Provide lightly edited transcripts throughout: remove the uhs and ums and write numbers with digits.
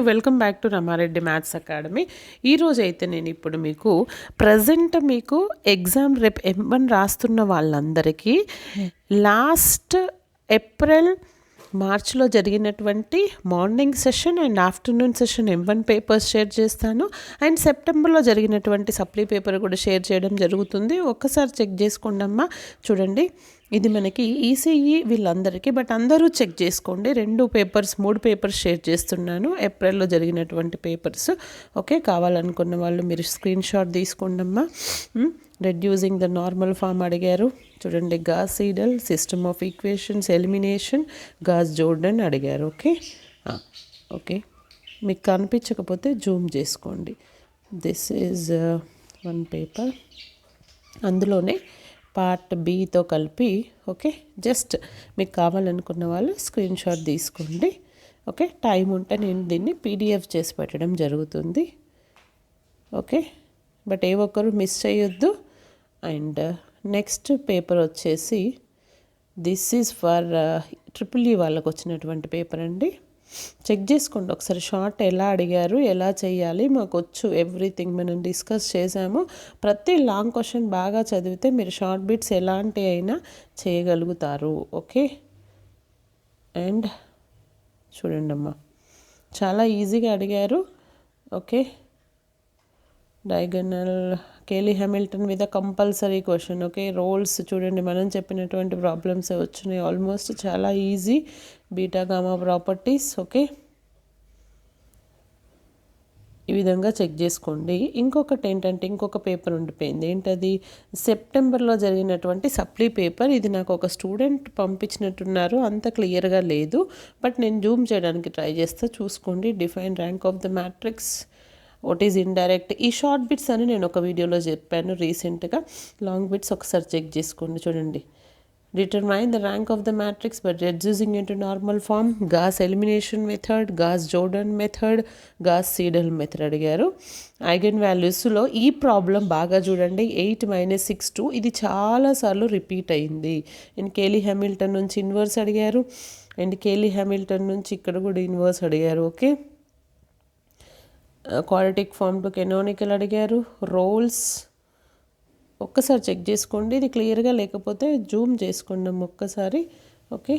Welcome back to Rama Reddy maths academy. ఈరోజు అయితే నేను ఇప్పుడు మీకు ప్రజెంట్ మీకు ఎగ్జామ్ రేపు M1 రాస్తున్న వాళ్ళందరికీ లాస్ట్ ఏప్రిల్ మార్చ్లో జరిగినటువంటి morning session and afternoon session M1 papers share చేస్తాను. అండ్ సెప్టెంబర్లో జరిగినటువంటి సప్లీ పేపర్ కూడా షేర్ చేయడం జరుగుతుంది. ఒక్కసారి చెక్ చేసుకోండి అమ్మా. చూడండి, ఇది మనకి ఈసీఈ వీళ్ళందరికీ, బట్ అందరూ చెక్ చేసుకోండి. 3 పేపర్స్ షేర్ చేస్తున్నాను, ఏప్రిల్లో జరిగినటువంటి పేపర్స్. ఓకే, కావాలనుకున్న వాళ్ళు మీరు స్క్రీన్ షాట్ తీసుకోండి అమ్మా. రెడ్యూసింగ్ ద నార్మల్ ఫామ్ అడిగారు. చూడండి, Gauss Seidel, system of equations, elimination, Gauss Jordan అడిగారు. ఓకే, మీకు కనిపించకపోతే జూమ్ చేసుకోండి. దిస్ ఈజ్ 1 పేపర్, అందులోనే పార్ట్ బితో కలిపి. ఓకే, జస్ట్ మీకు కావాలనుకున్న వాళ్ళు స్క్రీన్ షాట్ తీసుకోండి. ఓకే, టైం ఉంటే నేను దీన్ని పీడిఎఫ్ చేసి పెట్టడం జరుగుతుంది. ఓకే, బట్ ఏ ఒక్కరు మిస్ చేయొద్దు. అండ్ నెక్స్ట్ పేపర్ వచ్చేసి దిస్ ఈజ్ ఫర్ EEE వాళ్ళకు వచ్చినటువంటి పేపర్ అండి. చెక్ చేసుకోండి ఒకసారి, షార్ట్ ఎలా అడిగారు, ఎలా చేయాలి, మాకు వచ్చు ఎవ్రీథింగ్ మనం డిస్కస్ చేసాము. ప్రతి లాంగ్ క్వశ్చన్ బాగా చదివితే మీరు షార్ట్ బిట్స్ ఎలాంటి అయినా చేయగలుగుతారు. ఓకే, అండ్ చూడండి అమ్మా, చాలా ఈజీగా అడిగారు. Okay, diagonal Cayley Hamilton with compulsory question. Okay, rules చూడండి, మనం చెప్పినటువంటి ప్రాబ్లమ్స్ వచ్చినాయి ఆల్మోస్ట్, చాలా easy. Beta gamma properties. Okay, ఈ విధంగా చెక్ చేసుకోండి. ఇంకొకటి ఏంటంటే, ఇంకొక పేపర్ ఉండిపోయింది. ఏంటది? సెప్టెంబర్లో జరిగినటువంటి సప్లీ పేపర్. ఇది నాకు ఒక స్టూడెంట్ పంపించినట్టున్నారు, అంత క్లియర్గా లేదు, బట్ నేను జూమ్ చేయడానికి ట్రై చేస్తా, చూసుకోండి. Define rank of the matrix, what is indirect. ఈ షార్ట్ బిట్స్ అని నేను ఒక వీడియోలో చెప్పాను రీసెంట్గా. లాంగ్ బిట్స్ ఒకసారి చెక్ చేసుకోండి. చూడండి, determine the rank of the matrix but reducing into normal form, Gauss elimination method, Gauss Jordan method, Gauss Seidel method అడిగారు. ఐగన్ వాల్యూస్లో ఈ ప్రాబ్లం బాగా చూడండి. 8 - 6 2, ఇది చాలాసార్లు రిపీట్ అయింది. అండ్ కేలీ హ్యామిల్టన్ నుంచి ఇన్వర్స్ అడిగారు, అండ్ కేలీ హ్యామిల్టన్ నుంచి ఇక్కడ కూడా ఇన్వర్స్ అడిగారు. Okay, quadratic form to canonical అడిగారు. రోల్స్ ఒక్కసారి చెక్ చేసుకోండి, ఇది క్లియర్గా లేకపోతే జూమ్ చేసుకోండి ఒక్కసారి. ఓకే,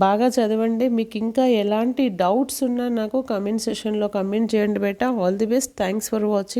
బాగా చదవండి. మీకు ఇంకా ఎలాంటి డౌట్స్ ఉన్నా నాకు కమెంట్ సెషన్లో కమెంట్ చేయండి బేటా. All the best, thanks for watching.